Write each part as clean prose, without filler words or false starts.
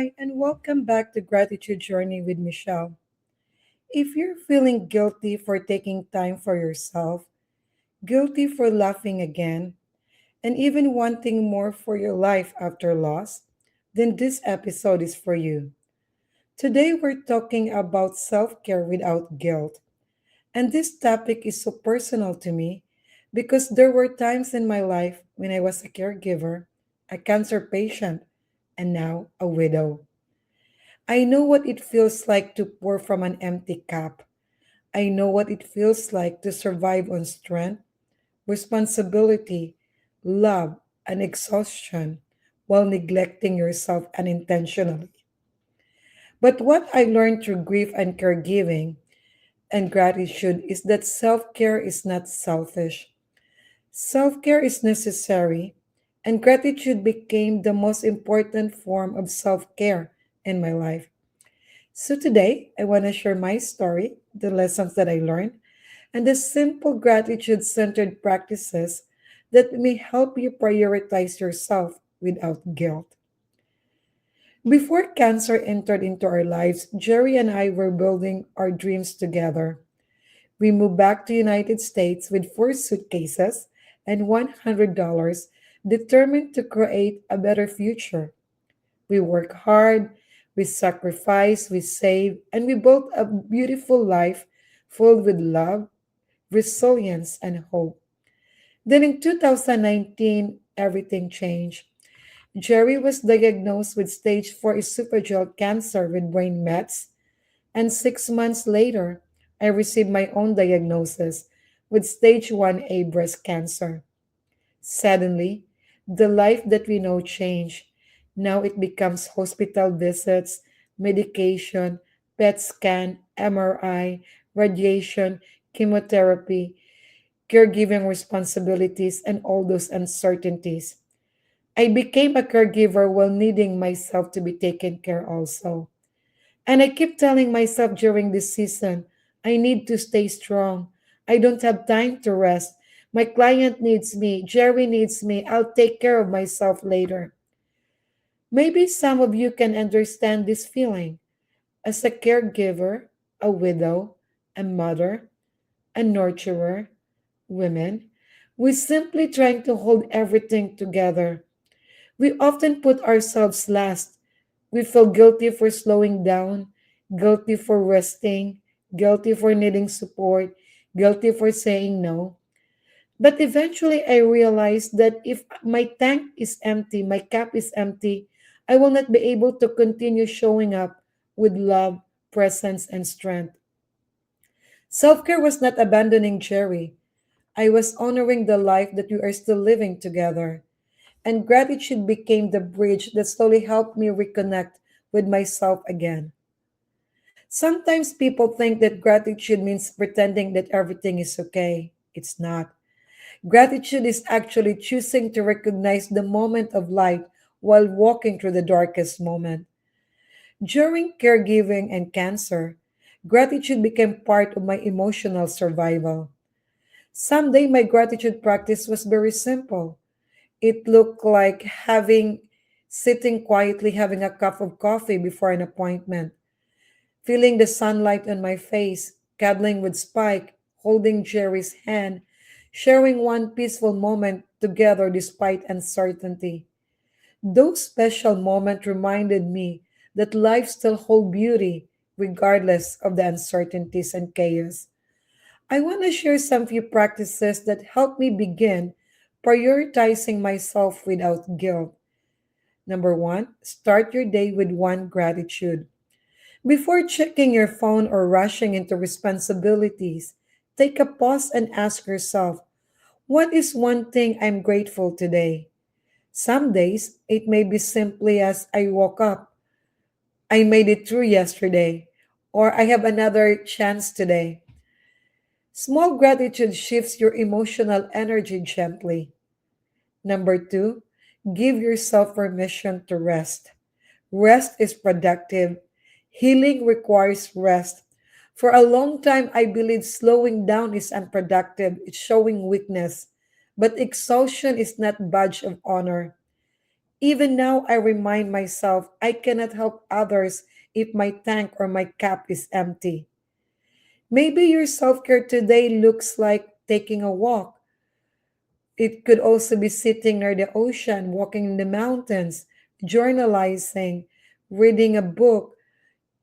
Hi, and welcome back to Gratitude Journey with Michelle. If you're feeling guilty for taking time for yourself, guilty for laughing again, and even wanting more for your life after loss, then this episode is for you. Today, we're talking about self care without guilt. And this topic is so personal to me because there were times in my life when I was a caregiver, a cancer patient, and now a widow. I know what it feels like to pour from an empty cup. I know what it feels like to survive on strength, responsibility, love, and exhaustion while neglecting yourself unintentionally. But what I learned through grief and caregiving and gratitude is that self care is not selfish. Self care is necessary, and gratitude became the most important form of self care in my life. So today, I want to share my story, the lessons that I learned, and the simple gratitude centered practices that may help you prioritize yourself without guilt. Before cancer entered into our lives, Jerry and I were building our dreams together. We moved back to United States with four suitcases and $100, determined to create a better future. We work hard, we sacrifice, we save, and we built a beautiful life filled with love, resilience, and hope. Then in 2019, everything changed. Jerry was diagnosed with stage 4 esophageal cancer with brain mets, and 6 months later, I received my own diagnosis with stage 1A breast cancer. Suddenly, the life that we know changed. Now it becomes hospital visits, medication, PET scan, MRI, radiation, chemotherapy, caregiving responsibilities, and all those uncertainties. I became a caregiver while needing myself to be taken care also. And I keep telling myself during this season, I need to stay strong. I don't have time to rest. My client needs me. Jerry needs me. I'll take care of myself later. Maybe some of you can understand this feeling. As a caregiver, a widow, a mother, a nurturer, women, we're simply trying to hold everything together. We often put ourselves last. We feel guilty for slowing down, guilty for resting, guilty for needing support, guilty for saying no. But eventually, I realized that if my tank is empty, my cup is empty, I will not be able to continue showing up with love, presence, and strength. Self care was not abandoning Jerry. I was honoring the life that we are still living together. And gratitude became the bridge that slowly helped me reconnect with myself again. Sometimes people think that gratitude means pretending that everything is okay. It's not. Gratitude is actually choosing to recognize the moment of light while walking through the darkest moment. During caregiving and cancer, gratitude became part of my emotional survival. Someday, my gratitude practice was very simple. It looked like sitting quietly having a cup of coffee before an appointment, feeling the sunlight on my face, cuddling with Spike, holding Jerry's hand, sharing one peaceful moment together despite uncertainty. Those special moments reminded me that life still holds beauty regardless of the uncertainties and chaos. I want to share some few practices that help me begin prioritizing myself without guilt. Number one, start your day with one gratitude. Before checking your phone or rushing into responsibilities, take a pause and ask yourself, what is one thing I'm grateful today? Some days, it may be simply as I woke up, I made it through yesterday, or I have another chance today. Small gratitude shifts your emotional energy gently. Number two, give yourself permission to rest. Rest is productive. Healing requires rest. For a long time, I believed slowing down is unproductive. It's showing weakness. But exhaustion is not badge of honor. Even now, I remind myself I cannot help others if my tank or my cup is empty. Maybe your self care today looks like taking a walk. It could also be sitting near the ocean, walking in the mountains, journalizing, reading a book.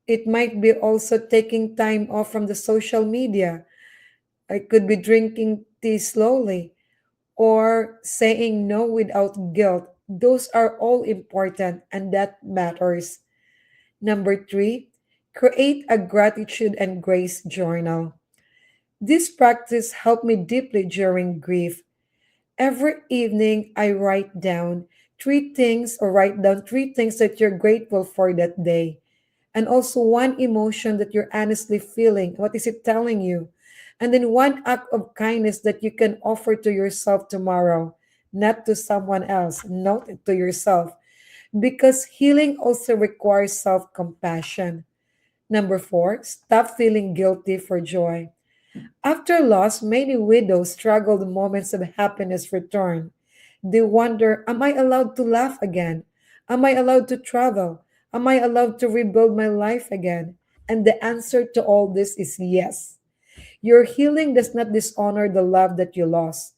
It might be also taking time off from the social media. It could be drinking tea slowly or saying no without guilt. Those are all important and that matters. Number three, create a gratitude and grace journal. This practice helped me deeply during grief. Every evening, I write down three things that you're grateful for that day. And also one emotion that you're honestly feeling. What is it telling you? And then one act of kindness that you can offer to yourself tomorrow, not to someone else, not to yourself. Because healing also requires self compassion. Number four, stop feeling guilty for joy. After loss, many widows struggle the moments of happiness return. They wonder, am I allowed to laugh again? Am I allowed to travel? Am I allowed to rebuild my life again? And the answer to all this is yes. Your healing does not dishonor the love that you lost.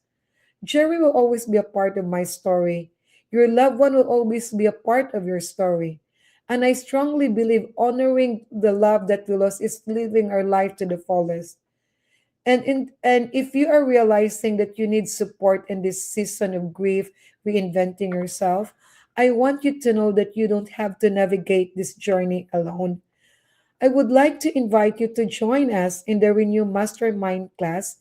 Jerry will always be a part of my story. Your loved one will always be a part of your story. And I strongly believe honoring the love that we lost is living our life to the fullest. And if you are realizing that you need support in this season of grief, reinventing yourself, I want you to know that you don't have to navigate this journey alone. I would like to invite you to join us in the Renew Mastermind class,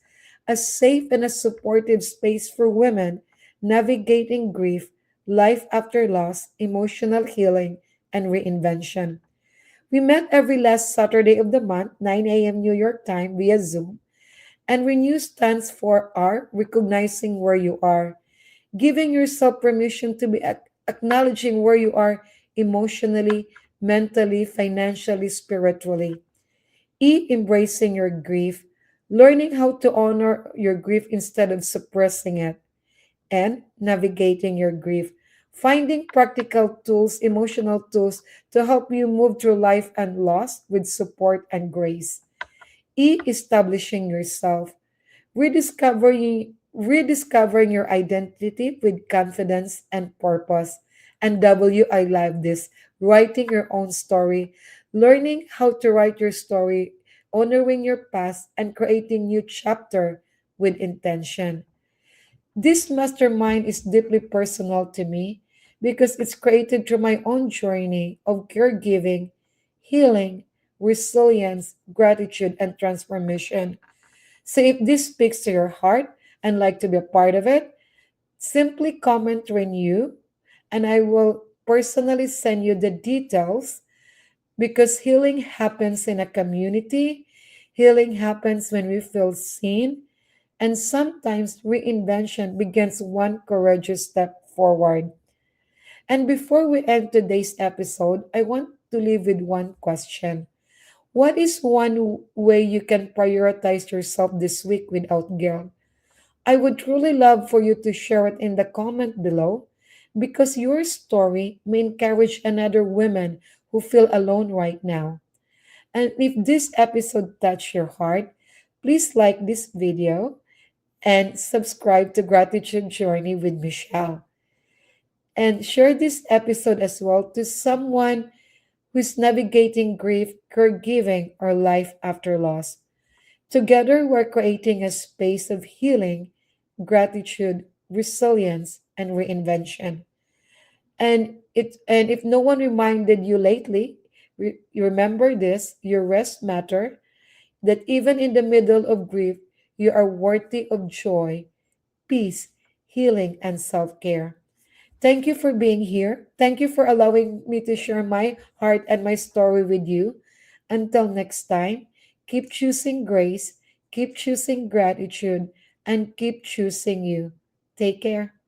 a safe and a supportive space for women navigating grief, life after loss, emotional healing, and reinvention. We met every last Saturday of the month, 9 a.m. New York time via Zoom, and Renew stands for R, recognizing where you are, giving yourself permission to be acknowledging where you are emotionally, mentally, financially, spiritually. E, embracing your grief, learning how to honor your grief instead of suppressing it. And navigating your grief, finding practical tools, emotional tools to help you move through life and loss with support and grace. E, establishing yourself, rediscovering your identity with confidence and purpose. And W, I love this, writing your own story, learning how to write your story, honoring your past, and creating new chapter with intention. This mastermind is deeply personal to me because it's created through my own journey of caregiving, healing, resilience, gratitude, and transformation. So if this speaks to your heart and like to be a part of it, simply comment renew and I will personally send you the details because healing happens in a community. Healing happens when we feel seen. And sometimes reinvention begins one courageous step forward. And before we end today's episode, I want to leave with one question. What is one way you can prioritize yourself this week without guilt? I would truly love for you to share it in the comment below because your story may encourage another women who feel alone right now. And if this episode touched your heart, please like this video and subscribe to Gratitude Journey with Michelle. And share this episode as well to someone who's navigating grief, caregiving, or life after loss. Together, we're creating a space of healing, gratitude, resilience, and reinvention. And if no one reminded you lately, you remember this: your rest matter. That even in the middle of grief, you are worthy of joy, peace, healing, and self care. Thank you for being here. Thank you for allowing me to share my heart and my story with you. Until next time, keep choosing grace, keep choosing gratitude, and keep choosing you. Take care.